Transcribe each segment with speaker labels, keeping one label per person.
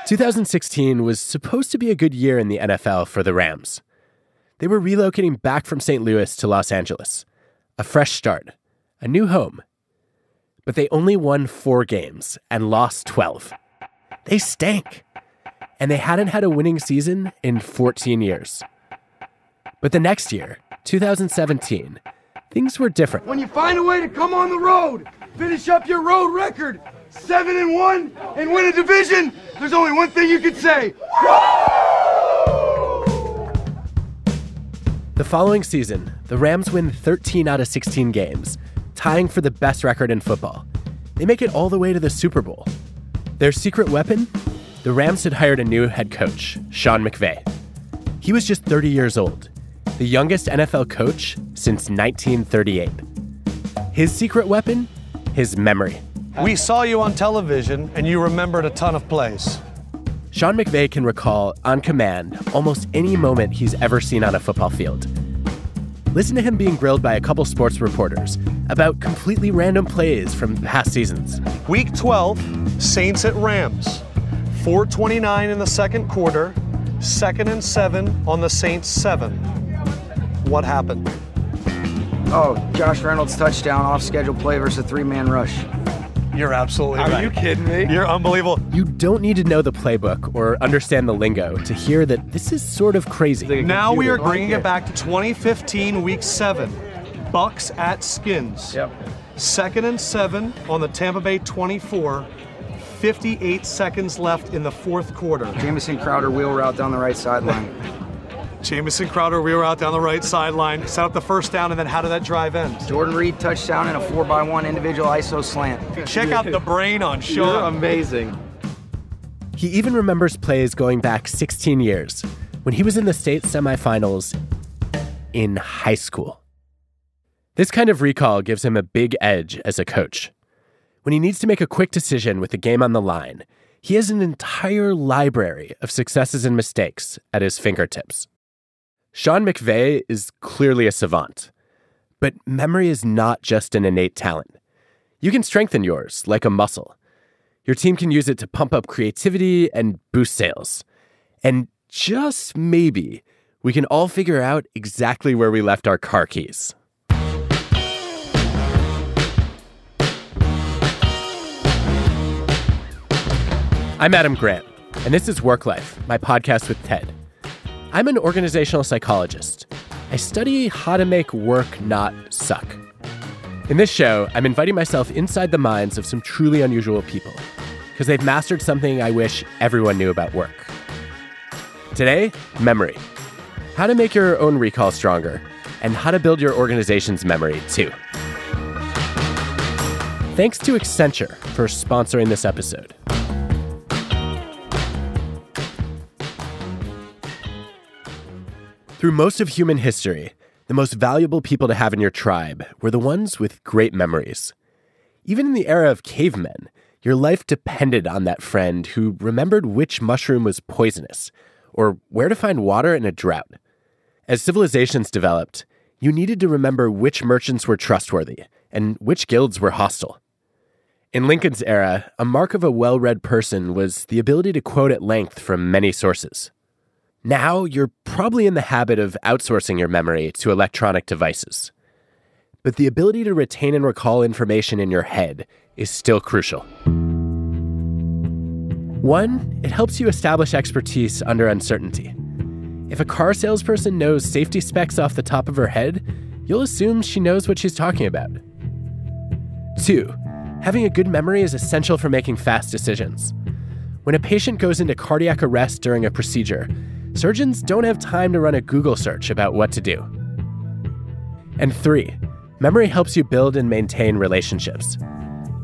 Speaker 1: 2016 was supposed to be a good year in the NFL for the Rams. They were relocating back from St. Louis to Los Angeles. A fresh start, a new home. But they only won 4 games and lost 12. They stank. And they hadn't had a winning season in 14 years. But the next year, 2017, things were different.
Speaker 2: When you find a way to come on the road, finish up your road record, 7-1, and win a division, there's only one thing you can say.
Speaker 1: The following season, the Rams win 13 out of 16 games, tying for the best record in football. They make it all the way to the Super Bowl. Their secret weapon? The Rams had hired a new head coach, Sean McVay. He was just 30 years old, the youngest NFL coach since 1938. His secret weapon? His memory.
Speaker 3: We saw you on television, and you remembered a ton of plays.
Speaker 1: Sean McVay can recall, on command, almost any moment he's ever seen on a football field. Listen to him being grilled by a couple sports reporters about completely random plays from past seasons.
Speaker 3: Week 12, Saints at Rams. 4:29 in the second quarter, 2nd and 7 on the Saints 7. What happened?
Speaker 4: Oh, Josh Reynolds touchdown, off-schedule play versus a 3-man rush.
Speaker 3: You're absolutely right.
Speaker 2: Are you kidding me?
Speaker 3: You're unbelievable.
Speaker 1: You don't need to know the playbook or understand the lingo to hear that this is sort of crazy.
Speaker 3: Now we are bringing it back to 2015, Week 7. Bucks at Skins.
Speaker 4: Yep.
Speaker 3: 2nd and 7 on the Tampa Bay 24. 58 seconds left in the fourth quarter.
Speaker 4: Jamison Crowder wheel route down the right sideline.
Speaker 3: Jamison Crowder wheel route down the right sideline, set up the first down, and then how did that drive end?
Speaker 4: Jordan Reed touchdown and a 4x1 individual ISO slant.
Speaker 3: Check out the brain on Sean.
Speaker 2: You're amazing.
Speaker 1: He even remembers plays going back 16 years when he was in the state semifinals in high school. This kind of recall gives him a big edge as a coach. When he needs to make a quick decision with the game on the line, he has an entire library of successes and mistakes at his fingertips. Sean McVay is clearly a savant, but memory is not just an innate talent. You can strengthen yours like a muscle. Your team can use it to pump up creativity and boost sales. And just maybe, we can all figure out exactly where we left our car keys. I'm Adam Grant, and this is Work Life, my podcast with Ted. I'm an organizational psychologist. I study how to make work not suck. In this show, I'm inviting myself inside the minds of some truly unusual people, because they've mastered something I wish everyone knew about work. Today, memory. How to make your own recall stronger, and how to build your organization's memory, too. Thanks to Accenture for sponsoring this episode. Through most of human history, the most valuable people to have in your tribe were the ones with great memories. Even in the era of cavemen, your life depended on that friend who remembered which mushroom was poisonous or where to find water in a drought. As civilizations developed, you needed to remember which merchants were trustworthy and which guilds were hostile. In Lincoln's era, a mark of a well-read person was the ability to quote at length from many sources. Now, you're probably in the habit of outsourcing your memory to electronic devices. But the ability to retain and recall information in your head is still crucial. One, it helps you establish expertise under uncertainty. If a car salesperson knows safety specs off the top of her head, you'll assume she knows what she's talking about. Two, having a good memory is essential for making fast decisions. When a patient goes into cardiac arrest during a procedure, surgeons don't have time to run a Google search about what to do. And 3, memory helps you build and maintain relationships.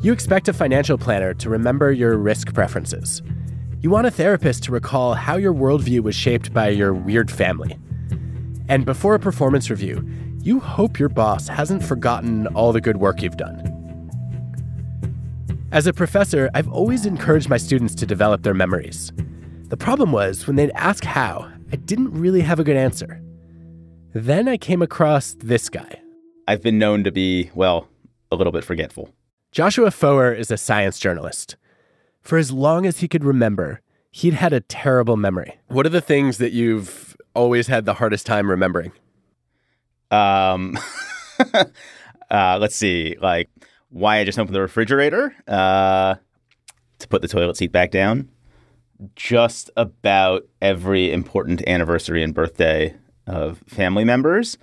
Speaker 1: You expect a financial planner to remember your risk preferences. You want a therapist to recall how your worldview was shaped by your weird family. And before a performance review, you hope your boss hasn't forgotten all the good work you've done. As a professor, I've always encouraged my students to develop their memories. The problem was, when they'd ask how, I didn't really have a good answer. Then I came across this guy.
Speaker 5: I've been known to be, well, a little bit forgetful.
Speaker 1: Joshua Foer is a science journalist. For as long as he could remember, he'd had a terrible memory. What are the things that you've always had the hardest time remembering?
Speaker 5: Let's see, like why I just opened the refrigerator, to put the toilet seat back down. Just about every important anniversary and birthday of family members.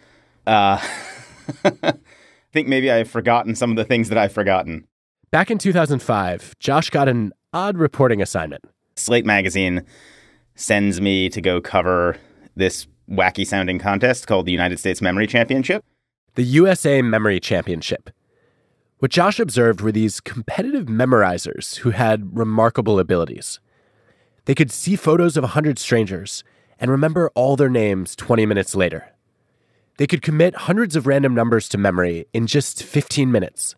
Speaker 5: I think maybe I've forgotten some of the things that I've forgotten.
Speaker 1: Back in 2005, Josh got an odd reporting assignment.
Speaker 5: Slate magazine sends me to go cover this wacky-sounding contest called the United States Memory Championship.
Speaker 1: The USA Memory Championship. What Josh observed were these competitive memorizers who had remarkable abilities. They could see photos of 100 strangers and remember all their names 20 minutes later. They could commit hundreds of random numbers to memory in just 15 minutes.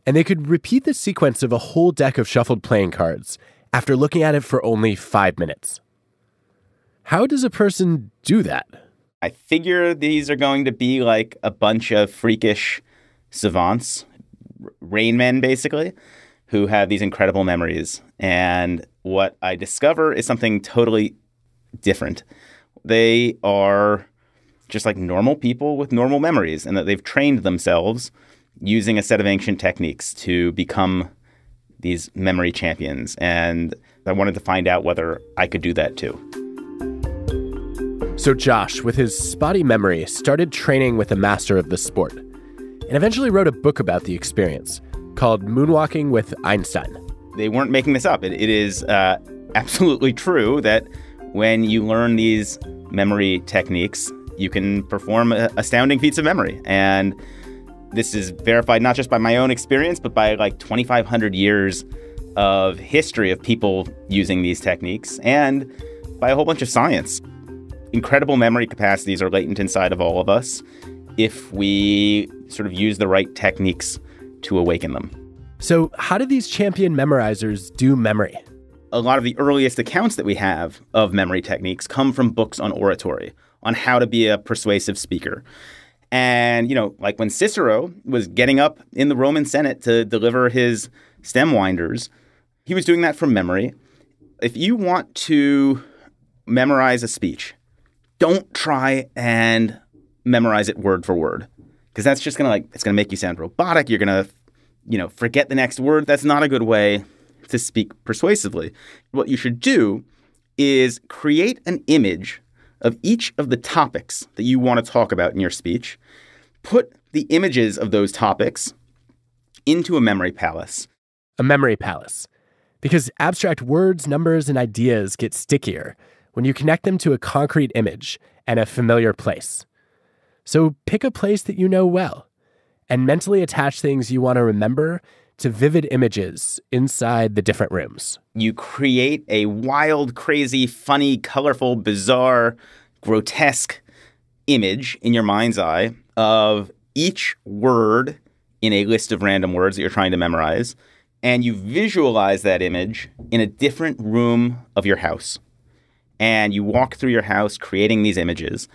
Speaker 1: And they could repeat the sequence of a whole deck of shuffled playing cards after looking at it for only 5 minutes. How does a person do that?
Speaker 5: I figure these are going to be like a bunch of freakish savants, Rain Men basically, who have these incredible memories. And what I discover is something totally different. They are just like normal people with normal memories, and that they've trained themselves using a set of ancient techniques to become these memory champions. And I wanted to find out whether I could do that too.
Speaker 1: So Josh, with his spotty memory, started training with a master of the sport, and eventually wrote a book about the experience called Moonwalking with Einstein.
Speaker 5: They weren't making this up. It is absolutely true that when you learn these memory techniques, you can perform astounding feats of memory. And this is verified not just by my own experience, but by like 2,500 years of history of people using these techniques, and by a whole bunch of science. Incredible memory capacities are latent inside of all of us if we sort of use the right techniques to awaken them.
Speaker 1: So how do these champion memorizers do memory?
Speaker 5: A lot of the earliest accounts that we have of memory techniques come from books on oratory, on how to be a persuasive speaker. And, you know, like when Cicero was getting up in the Roman Senate to deliver his stem winders, he was doing that from memory. If you want to memorize a speech, don't try and memorize it word for word, because that's just it's gonna make you sound robotic. You're gonna, forget the next word. That's not a good way to speak persuasively. What you should do is create an image of each of the topics that you want to talk about in your speech. Put the images of those topics into a memory palace.
Speaker 1: A memory palace. Because abstract words, numbers, and ideas get stickier when you connect them to a concrete image and a familiar place. So pick a place that you know well and mentally attach things you want to remember to vivid images inside the different rooms.
Speaker 5: You create a wild, crazy, funny, colorful, bizarre, grotesque image in your mind's eye of each word in a list of random words that you're trying to memorize, and you visualize that image in a different room of your house. And you walk through your house creating these images,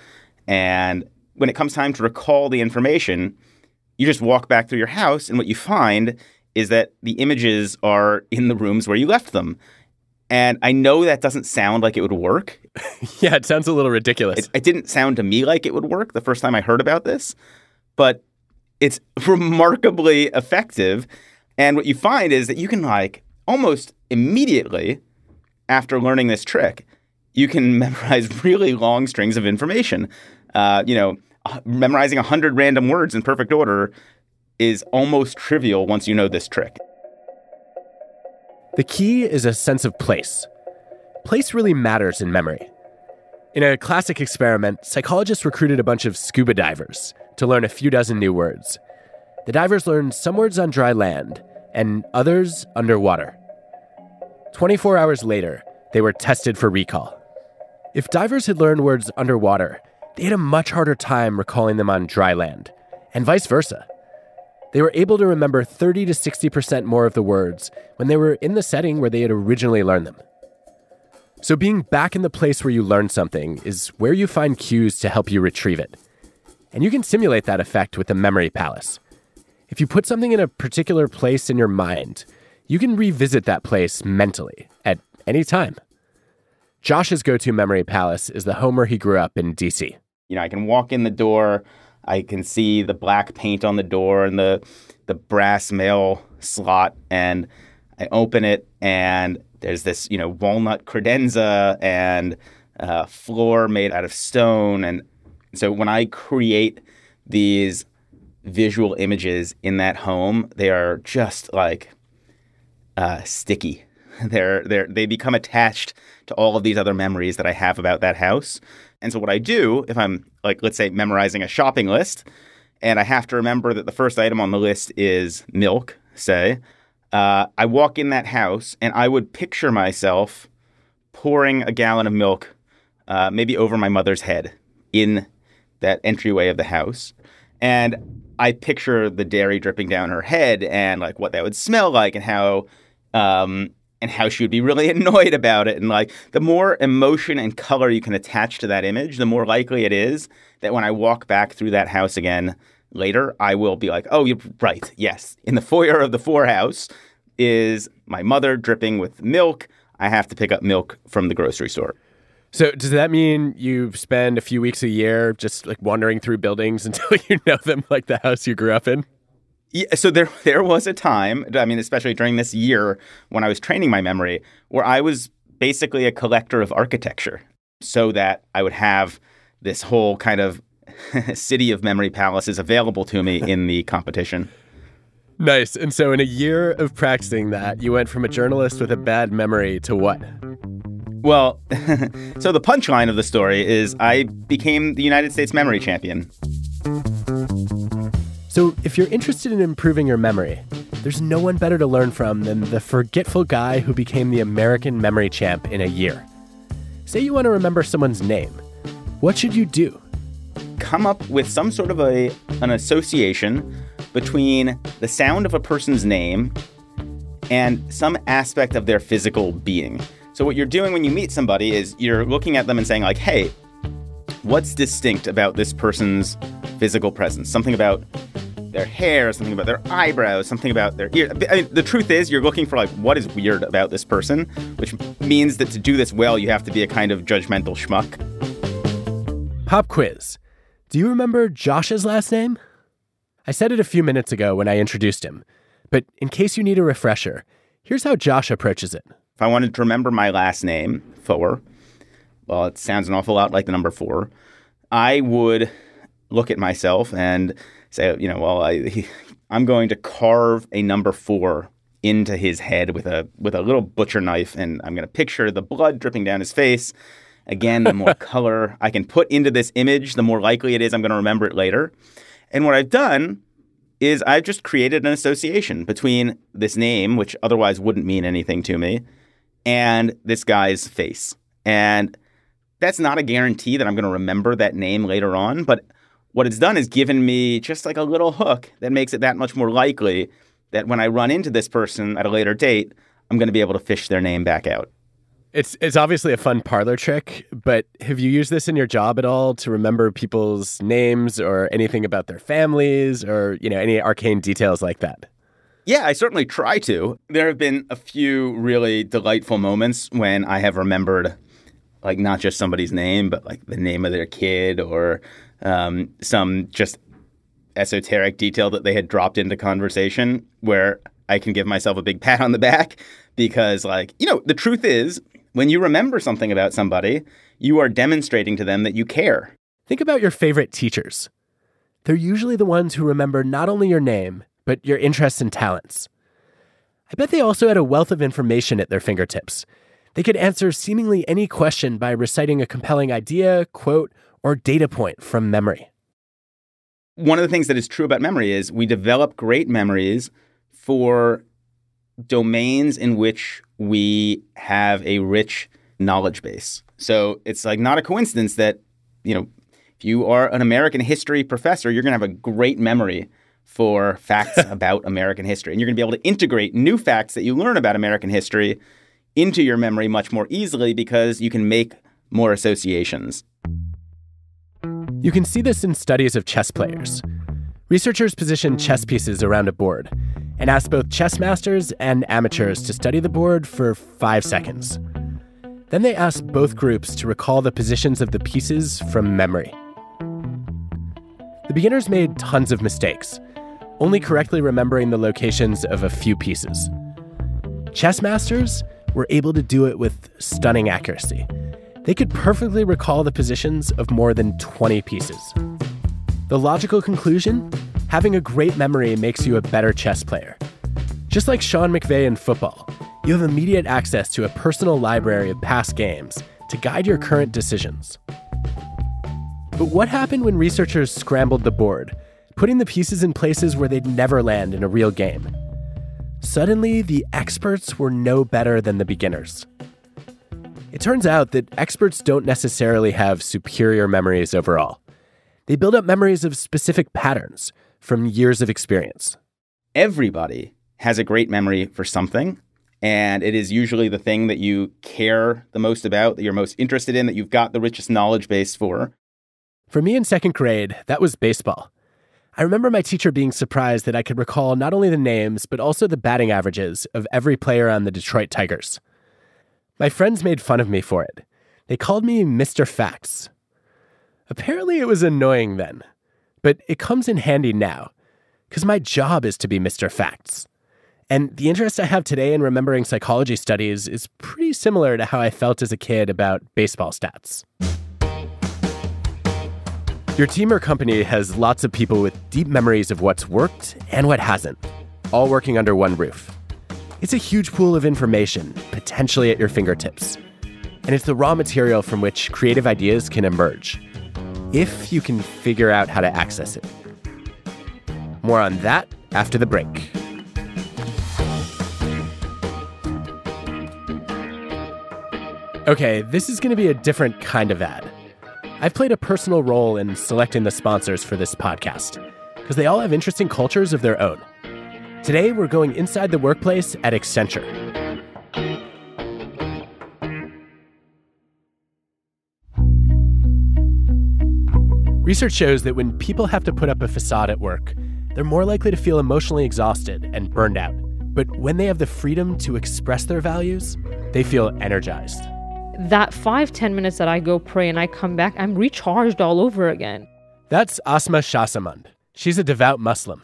Speaker 5: and when it comes time to recall the information, you just walk back through your house, and what you find is that the images are in the rooms where you left them. And I know that doesn't sound like it would work.
Speaker 1: Yeah, it sounds a little ridiculous.
Speaker 5: It didn't sound to me like it would work the first time I heard about this, but it's remarkably effective. And what you find is that you can, almost immediately after learning this trick, you can memorize really long strings of information. Memorizing 100 random words in perfect order is almost trivial once you know this trick.
Speaker 1: The key is a sense of place. Place really matters in memory. In a classic experiment, psychologists recruited a bunch of scuba divers to learn a few dozen new words. The divers learned some words on dry land and others underwater. 24 hours later, they were tested for recall. If divers had learned words underwater, they had a much harder time recalling them on dry land, and vice versa. They were able to remember 30 to 60% more of the words when they were in the setting where they had originally learned them. So being back in the place where you learned something is where you find cues to help you retrieve it. And you can simulate that effect with the memory palace. If you put something in a particular place in your mind, you can revisit that place mentally at any time. Josh's go-to memory palace is the home where he grew up in D.C.
Speaker 5: I can walk in the door, I can see the black paint on the door and the brass mail slot, and I open it, and there's this, walnut credenza and floor made out of stone. And so when I create these visual images in that home, they are just like sticky. They become attached to all of these other memories that I have about that house. And so what I do, if I'm, like, let's say, memorizing a shopping list, and I have to remember that the first item on the list is milk, say, I walk in that house and I would picture myself pouring a gallon of milk maybe over my mother's head in that entryway of the house. And I picture the dairy dripping down her head and like what that would smell like and how she would be really annoyed about it. And like the more emotion and color you can attach to that image, the more likely it is that when I walk back through that house again later, I will be like, oh, you're right. Yes. In the foyer of the Four House is my mother dripping with milk. I have to pick up milk from the grocery store.
Speaker 1: So does that mean you spend a few weeks a year just like wandering through buildings until you know them like the house you grew up in?
Speaker 5: Yeah, so there was a time, I mean, especially during this year when I was training my memory, where I was basically a collector of architecture so that I would have this whole kind of city of memory palaces available to me in the competition.
Speaker 1: Nice. And so in a year of practicing that, you went from a journalist with a bad memory to what?
Speaker 5: Well, so the punchline of the story is I became the United States memory champion.
Speaker 1: So if you're interested in improving your memory, there's no one better to learn from than the forgetful guy who became the American memory champ in a year. Say you want to remember someone's name. What should you do?
Speaker 5: Come up with some sort of an association between the sound of a person's name and some aspect of their physical being. So what you're doing when you meet somebody is you're looking at them and saying like, hey, what's distinct about this person's physical presence? Something about their hair, something about their eyebrows, something about their ear. I mean, the truth is you're looking for like what is weird about this person, which means that to do this well, you have to be a kind of judgmental schmuck.
Speaker 1: Pop quiz. Do you remember Josh's last name? I said it a few minutes ago when I introduced him, but in case you need a refresher, here's how Josh approaches it.
Speaker 5: If I wanted to remember my last name, Foer, well, it sounds an awful lot like the number 4, I would look at myself and say, I'm going to carve a number 4 into his head with a little butcher knife, and I'm going to picture the blood dripping down his face. Again, the more color I can put into this image, the more likely it is I'm going to remember it later. And what I've done is I've just created an association between this name, which otherwise wouldn't mean anything to me, and this guy's face. And that's not a guarantee that I'm going to remember that name later on, but what it's done is given me just like a little hook that makes it that much more likely that when I run into this person at a later date, I'm going to be able to fish their name back out.
Speaker 1: It's obviously a fun parlor trick, but have you used this in your job at all to remember people's names or anything about their families or, any arcane details like that?
Speaker 5: Yeah, I certainly try to. There have been a few really delightful moments when I have remembered, like, not just somebody's name, but like the name of their kid or some just esoteric detail that they had dropped into conversation where I can give myself a big pat on the back because, like, the truth is, when you remember something about somebody, you are demonstrating to them that you care.
Speaker 1: Think about your favorite teachers. They're usually the ones who remember not only your name, but your interests and talents. I bet they also had a wealth of information at their fingertips. They could answer seemingly any question by reciting a compelling idea, quote, or data point from memory.
Speaker 5: One of the things that is true about memory is we develop great memories for domains in which we have a rich knowledge base. So it's like not a coincidence that, if you are an American history professor, you're going to have a great memory for facts about American history. And you're going to be able to integrate new facts that you learn about American history into your memory much more easily because you can make more associations.
Speaker 1: You can see this in studies of chess players. Researchers position chess pieces around a board and ask both chess masters and amateurs to study the board for 5 seconds. Then they asked both groups to recall the positions of the pieces from memory. The beginners made tons of mistakes, only correctly remembering the locations of a few pieces. Chess masters were able to do it with stunning accuracy. They could perfectly recall the positions of more than 20 pieces. The logical conclusion? Having a great memory makes you a better chess player. Just like Sean McVay in football, you have immediate access to a personal library of past games to guide your current decisions. But what happened when researchers scrambled the board, putting the pieces in places where they'd never land in a real game? Suddenly, the experts were no better than the beginners. It turns out that experts don't necessarily have superior memories overall. They build up memories of specific patterns from years of experience.
Speaker 5: Everybody has a great memory for something, and it is usually the thing that you care the most about, that you're most interested in, that you've got the richest knowledge base for.
Speaker 1: For me in second grade, that was baseball. I remember my teacher being surprised that I could recall not only the names, but also the batting averages of every player on the Detroit Tigers. My friends made fun of me for it. They called me Mr. Facts. Apparently it was annoying then, but it comes in handy now, because my job is to be Mr. Facts. And the interest I have today in remembering psychology studies is pretty similar to how I felt as a kid about baseball stats. Your team or company has lots of people with deep memories of what's worked and what hasn't, all working under one roof. It's a huge pool of information, potentially at your fingertips. And it's the raw material from which creative ideas can emerge, if you can figure out how to access it. More on that after the break. Okay, this is going to be a different kind of ad. I've played a personal role in selecting the sponsors for this podcast, because they all have interesting cultures of their own. Today, we're going inside the workplace at Accenture. Research shows that when people have to put up a facade at work, they're more likely to feel emotionally exhausted and burned out. But when they have the freedom to express their values, they feel energized.
Speaker 6: That 5-10 minutes that I go pray and I come back, I'm recharged all over again.
Speaker 1: That's Asma Shahsamand. She's a devout Muslim.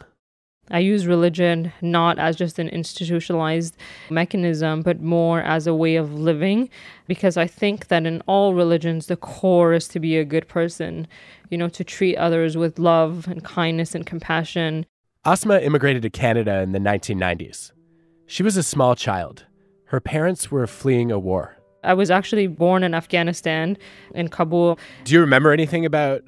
Speaker 6: I use religion not as just an institutionalized mechanism, but more as a way of living, because I think that in all religions, the core is to be a good person, to treat others with love and kindness and compassion.
Speaker 1: Asma immigrated to Canada in the 1990s. She was a small child. Her parents were fleeing a war.
Speaker 6: I was actually born in Afghanistan, in Kabul.
Speaker 1: Do you remember anything about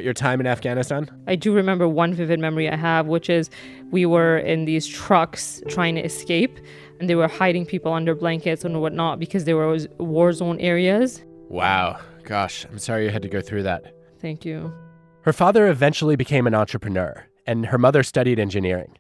Speaker 1: your time in Afghanistan?
Speaker 6: I do remember one vivid memory I have, which is we were in these trucks trying to escape, and they were hiding people under blankets and whatnot because there was war zone areas.
Speaker 1: Wow. Gosh, I'm sorry you had to go through that.
Speaker 6: Thank you.
Speaker 1: Her father eventually became an entrepreneur, and her mother studied engineering.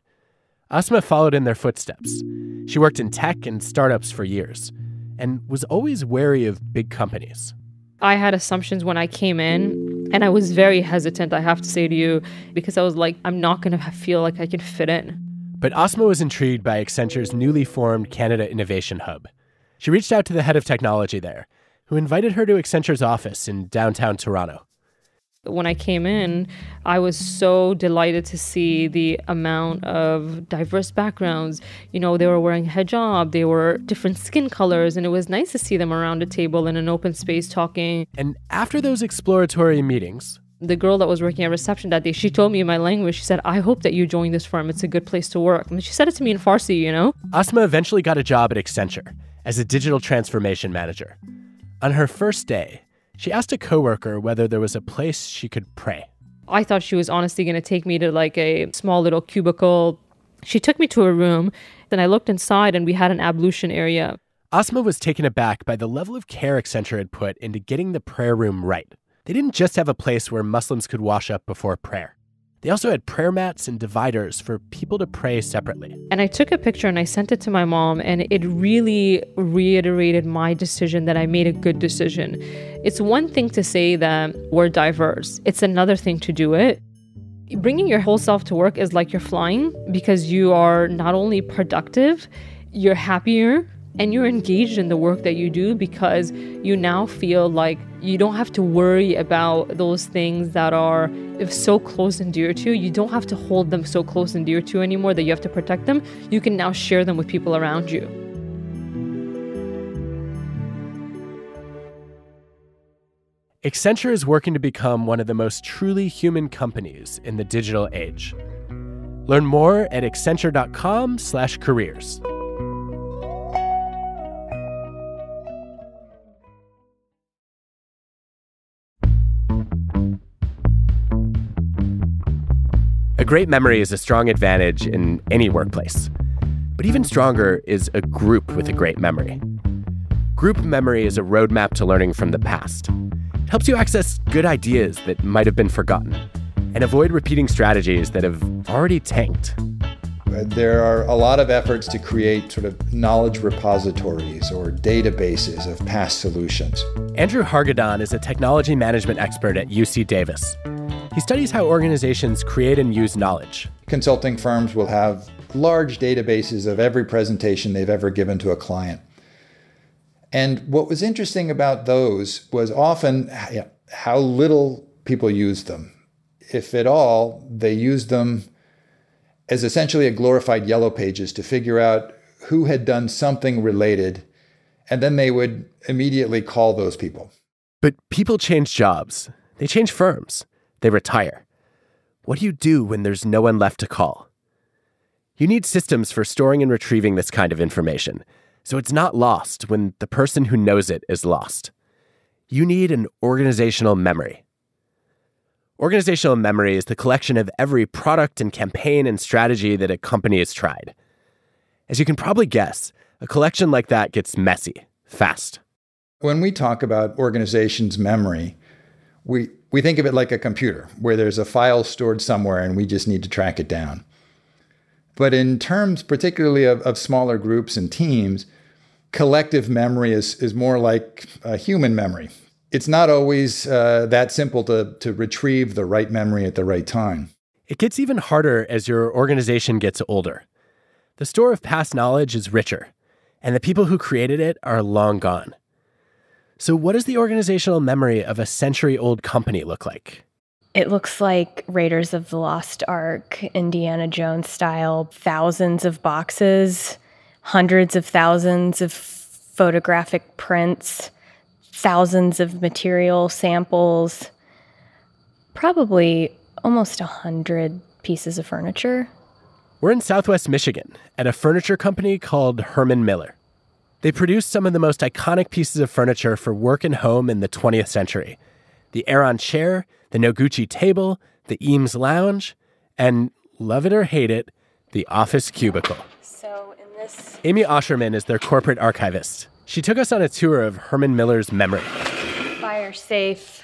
Speaker 1: Asma followed in their footsteps. She worked in tech and startups for years, and was always wary of big companies.
Speaker 6: I had assumptions when I came in, and I was very hesitant, I have to say to you, because I was like, I'm not going to feel like I can fit in.
Speaker 1: But Asma was intrigued by Accenture's newly formed Canada Innovation Hub. She reached out to the head of technology there, who invited her to Accenture's office in downtown Toronto.
Speaker 6: When I came in, I was so delighted to see the amount of diverse backgrounds. They were wearing hijab, they were different skin colors, and it was nice to see them around a table in an open space talking.
Speaker 1: And after those exploratory meetings,
Speaker 6: the girl that was working at reception that day, she told me in my language, she said, I hope that you join this firm. It's a good place to work. And she said it to me in Farsi,
Speaker 1: Asma eventually got a job at Accenture as a digital transformation manager. On her first day, she asked a coworker whether there was a place she could pray.
Speaker 6: I thought she was honestly going to take me to like a small little cubicle. She took me to a room, then I looked inside and we had an ablution area.
Speaker 1: Asma was taken aback by the level of care Accenture had put into getting the prayer room right. They didn't just have a place where Muslims could wash up before prayer. They also had prayer mats and dividers for people to pray separately.
Speaker 6: And I took a picture and I sent it to my mom, and it really reiterated my decision that I made a good decision. It's one thing to say that we're diverse. It's another thing to do it. Bringing your whole self to work is like you're flying, because you are not only productive, you're happier, and you're engaged in the work that you do because you now feel like you don't have to worry about those things that are so close and dear to you. You don't have to hold them so close and dear to you anymore that you have to protect them. You can now share them with people around you.
Speaker 1: Accenture is working to become one of the most truly human companies in the digital age. Learn more at accenture.com/careers. A great memory is a strong advantage in any workplace. But even stronger is a group with a great memory. Group memory is a roadmap to learning from the past. It helps you access good ideas that might have been forgotten and avoid repeating strategies that have already tanked.
Speaker 7: There are a lot of efforts to create sort of knowledge repositories or databases of past solutions.
Speaker 1: Andrew Hargadon is a technology management expert at UC Davis. He studies how organizations create and use knowledge.
Speaker 7: Consulting firms will have large databases of every presentation they've ever given to a client. And what was interesting about those was often how little people used them. If at all, they used them as essentially a glorified Yellow Pages to figure out who had done something related, and then they would immediately call those people.
Speaker 1: But people change jobs. They change firms. They retire. What do you do when there's no one left to call? You need systems for storing and retrieving this kind of information, so it's not lost when the person who knows it is lost. You need an organizational memory. Organizational memory is the collection of every product and campaign and strategy that a company has tried. As you can probably guess, a collection like that gets messy, fast.
Speaker 7: When we talk about organizations' memory, we think of it like a computer, where there's a file stored somewhere and we just need to track it down. But in terms particularly of smaller groups and teams, collective memory is more like a human memory. It's not always that simple to retrieve the right memory at the right time.
Speaker 1: It gets even harder as your organization gets older. The store of past knowledge is richer, and the people who created it are long gone. So what does the organizational memory of a century-old company look like?
Speaker 8: It looks like Raiders of the Lost Ark, Indiana Jones style, thousands of boxes, hundreds of thousands of photographic prints, thousands of material samples, probably almost 100 pieces of furniture.
Speaker 1: We're in Southwest Michigan at a furniture company called Herman Miller. They produced some of the most iconic pieces of furniture for work and home in the 20th century. The Aeron chair, the Noguchi table, the Eames lounge, and, love it or hate it, the office cubicle.
Speaker 8: So in this...
Speaker 1: Amy Osherman is their corporate archivist. She took us on a tour of Herman Miller's memory.
Speaker 8: Fire safe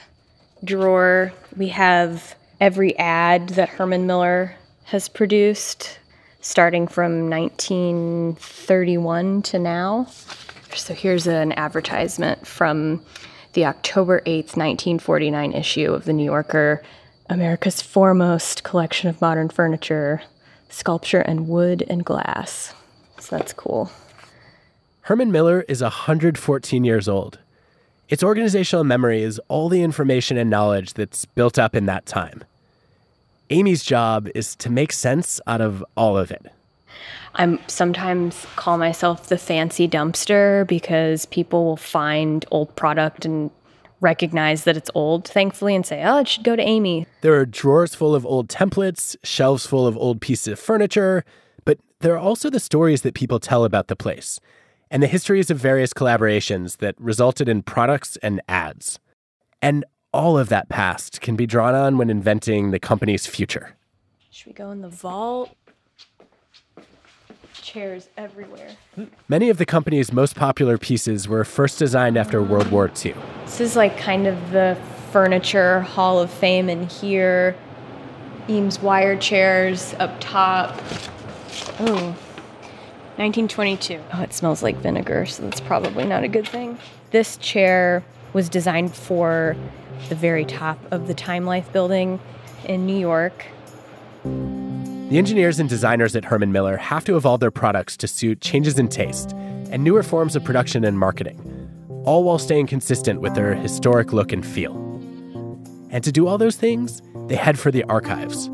Speaker 8: drawer. We have every ad that Herman Miller has produced, starting from 1931 to now. So here's an advertisement from the October 8th, 1949 issue of The New Yorker, America's foremost collection of modern furniture, sculpture and wood and glass. So that's cool.
Speaker 1: Herman Miller is 114 years old. Its organizational memory is all the information and knowledge that's built up in that time. Amy's job is to make sense out of all of it.
Speaker 8: I sometimes call myself the fancy dumpster because people will find old product and recognize that it's old, thankfully, and say, oh, it should go to Amy.
Speaker 1: There are drawers full of old templates, shelves full of old pieces of furniture, but there are also the stories that people tell about the place and the histories of various collaborations that resulted in products and ads. And all of that past can be drawn on when inventing the company's future.
Speaker 8: Should we go in the vault? Chairs everywhere.
Speaker 1: Many of the company's most popular pieces were first designed after World War II.
Speaker 8: This is like kind of the furniture hall of fame in here. Eames wire chairs up top. Ooh, 1922. Oh, it smells like vinegar, so that's probably not a good thing. This chair was designed for the very top of the Time Life building in New York.
Speaker 1: The engineers and designers at Herman Miller have to evolve their products to suit changes in taste and newer forms of production and marketing, all while staying consistent with their historic look and feel. And to do all those things, they head for the archives.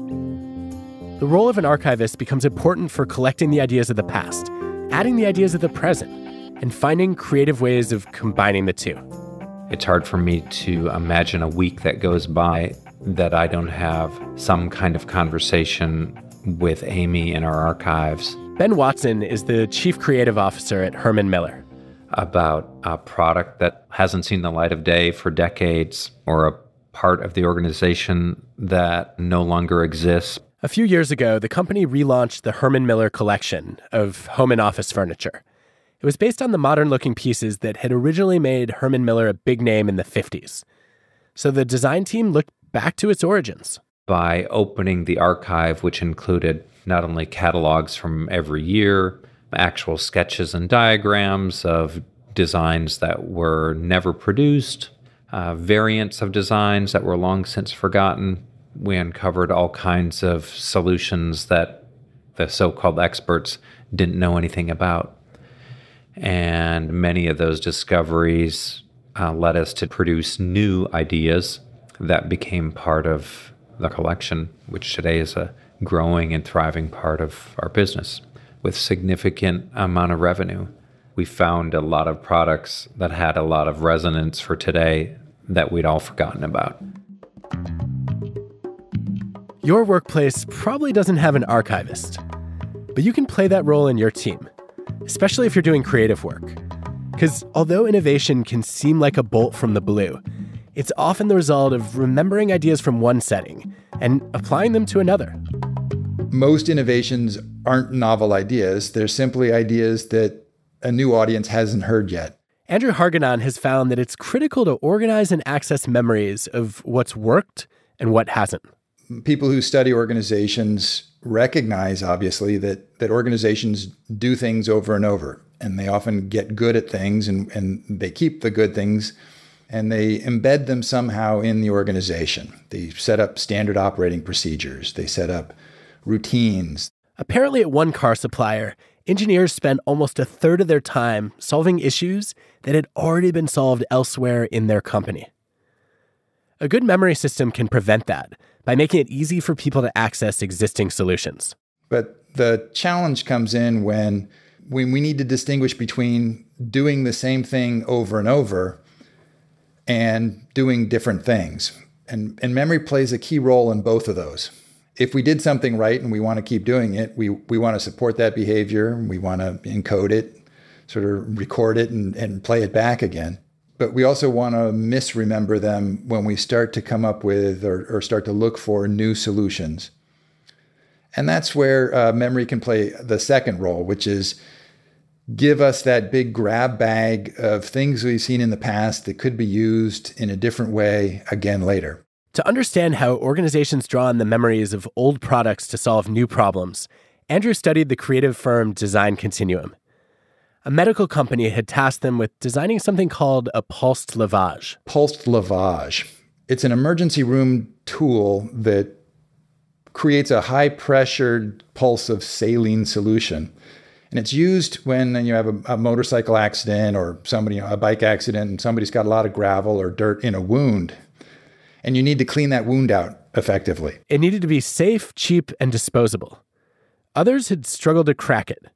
Speaker 1: The role of an archivist becomes important for collecting the ideas of the past, adding the ideas of the present, and finding creative ways of combining the two.
Speaker 9: It's hard for me to imagine a week that goes by that I don't have some kind of conversation with Amy in our archives.
Speaker 1: Ben Watson is the chief creative officer at Herman Miller.
Speaker 9: About a product that hasn't seen the light of day for decades, or a part of the organization that no longer exists.
Speaker 1: A few years ago, the company relaunched the Herman Miller collection of home and office furniture. It was based on the modern-looking pieces that had originally made Herman Miller a big name in the 50s. So the design team looked back to its origins.
Speaker 9: By opening the archive, which included not only catalogs from every year, actual sketches and diagrams of designs that were never produced, variants of designs that were long since forgotten. We uncovered all kinds of solutions that the so-called experts didn't know anything about. And many of those discoveries led us to produce new ideas that became part of the collection, which today is a growing and thriving part of our business with significant amount of revenue. We found a lot of products that had a lot of resonance for today that we'd all forgotten about.
Speaker 1: Your workplace probably doesn't have an archivist, but you can play that role in your team, especially if you're doing creative work. Because although innovation can seem like a bolt from the blue, it's often the result of remembering ideas from one setting and applying them to another.
Speaker 7: Most innovations aren't novel ideas. They're simply ideas that a new audience hasn't heard yet.
Speaker 1: Andrew Harganon has found that it's critical to organize and access memories of what's worked and what hasn't.
Speaker 7: People who study organizations recognize, obviously, that organizations do things over and over, and they often get good at things, and they keep the good things, and they embed them somehow in the organization. They set up standard operating procedures. They set up routines.
Speaker 1: Apparently at one car supplier, engineers spent almost a third of their time solving issues that had already been solved elsewhere in their company. A good memory system can prevent that by making it easy for people to access existing solutions.
Speaker 7: But the challenge comes in when we need to distinguish between doing the same thing over and over and doing different things. And memory plays a key role in both of those. If we did something right and we want to keep doing it, we want to support that behavior. We want to encode it, sort of record it and play it back again. But we also want to misremember them when we start to come up with or start to look for new solutions. And that's where memory can play the second role, which is give us that big grab bag of things we've seen in the past that could be used in a different way again later.
Speaker 1: To understand how organizations draw on the memories of old products to solve new problems, Andrew studied the creative firm Design Continuum. A medical company had tasked them with designing something called a pulsed lavage.
Speaker 7: Pulsed lavage. It's an emergency room tool that creates a high-pressured pulse of saline solution. And it's used when you have a motorcycle accident or a bike accident, and somebody's got a lot of gravel or dirt in a wound. And you need to clean that wound out effectively.
Speaker 1: It needed to be safe, cheap, and disposable. Others had struggled to crack it,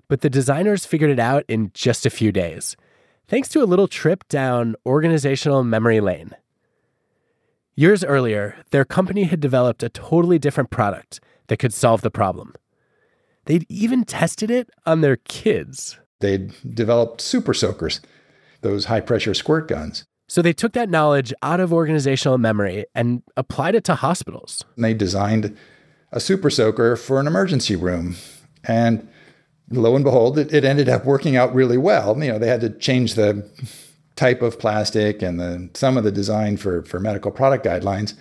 Speaker 1: but the designers figured it out in just a few days, thanks to a little trip down organizational memory lane. Years earlier, their company had developed a totally different product that could solve the problem. They'd even tested it on their kids.
Speaker 7: They'd developed super soakers, those high-pressure squirt guns.
Speaker 1: So they took that knowledge out of organizational memory and applied it to hospitals.
Speaker 7: And they designed a super soaker for an emergency room. And lo and behold, it ended up working out really well. You know, they had to change the type of plastic and some of the design for medical product guidelines.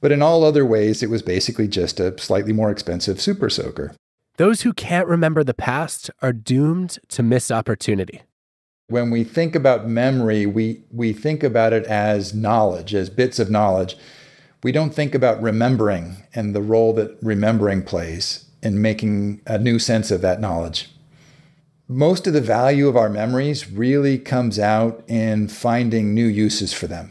Speaker 7: But in all other ways, it was basically just a slightly more expensive super soaker.
Speaker 1: Those who can't remember the past are doomed to miss opportunity.
Speaker 7: When we think about memory, we think about it as knowledge, as bits of knowledge. We don't think about remembering and the role that remembering plays in making a new sense of that knowledge. Most of the value of our memories really comes out in finding new uses for them.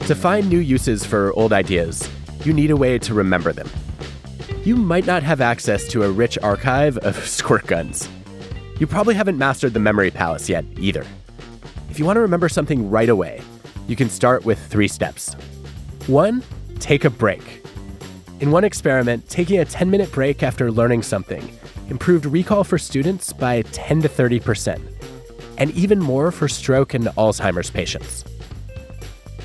Speaker 1: To find new uses for old ideas, you need a way to remember them. You might not have access to a rich archive of squirt guns. You probably haven't mastered the memory palace yet either. If you want to remember something right away, you can start with 3 steps. 1, take a break. In one experiment, taking a 10-minute break after learning something improved recall for students by 10 to 30%, and even more for stroke and Alzheimer's patients.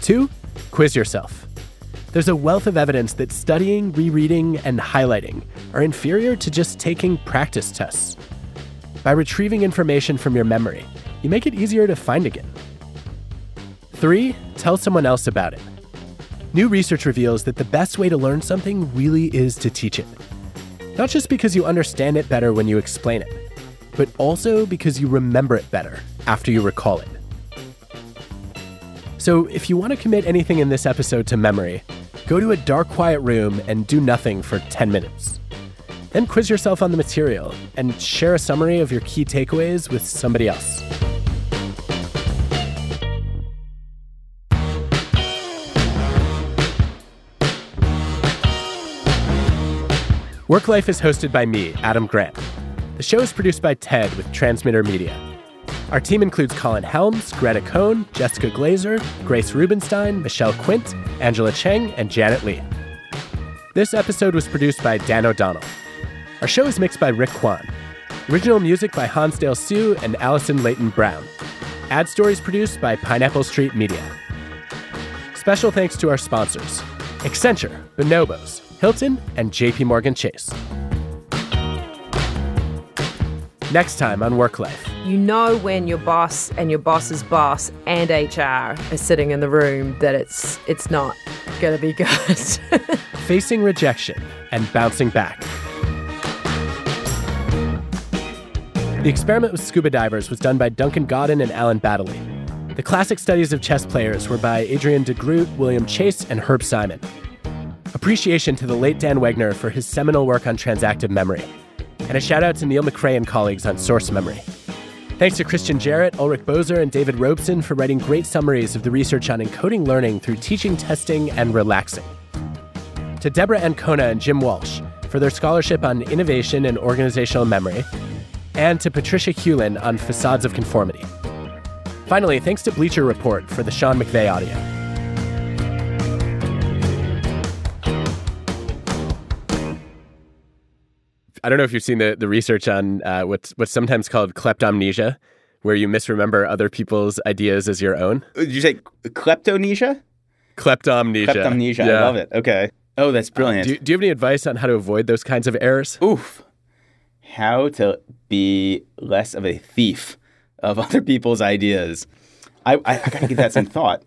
Speaker 1: 2, quiz yourself. There's a wealth of evidence that studying, rereading, and highlighting are inferior to just taking practice tests. By retrieving information from your memory, you make it easier to find again. 3, tell someone else about it. New research reveals that the best way to learn something really is to teach it. Not just because you understand it better when you explain it, but also because you remember it better after you recall it. So if you want to commit anything in this episode to memory, go to a dark, quiet room and do nothing for 10 minutes. Then quiz yourself on the material and share a summary of your key takeaways with somebody else. Work Life is hosted by me, Adam Grant. The show is produced by TED with Transmitter Media. Our team includes Colin Helms, Greta Cohn, Jessica Glazer, Grace Rubenstein, Michelle Quint, Angela Cheng, and Janet Lee. This episode was produced by Dan O'Donnell. Our show is mixed by Rick Kwan. Original music by Hansdale Hsu and Allison Leighton Brown. Ad stories produced by Pineapple Street Media. Special thanks to our sponsors, Accenture, Bonobos, Hilton, and JP Morgan Chase. Next time on Work Life.
Speaker 10: You know when your boss and your boss's boss and HR are sitting in the room that it's not going to be good.
Speaker 1: Facing rejection and bouncing back. The experiment with scuba divers was done by Duncan Godden and Alan Baddeley. The classic studies of chess players were by Adrian de Groot, William Chase, and Herb Simon. Appreciation to the late Dan Wegner for his seminal work on transactive memory. And a shout out to Neil McRae and colleagues on Source Memory. Thanks to Christian Jarrett, Ulrich Boser, and David Robeson for writing great summaries of the research on encoding learning through teaching, testing, and relaxing. To Deborah Ancona and Jim Walsh for their scholarship on innovation and organizational memory. And to Patricia Hewlin on facades of conformity. Finally, thanks to Bleacher Report for the Sean McVeigh audio. I don't know if you've seen the research on what's sometimes called kleptomnesia, where you misremember other people's ideas as your own.
Speaker 5: Did you say kleptomnesia?
Speaker 1: Kleptomnesia.
Speaker 5: Kleptomnesia. Yeah. I love it. Okay. Oh, that's brilliant.
Speaker 1: Do you have any advice on how to avoid those kinds of errors?
Speaker 5: Oof. How to be less of a thief of other people's ideas. I got to give that some thought.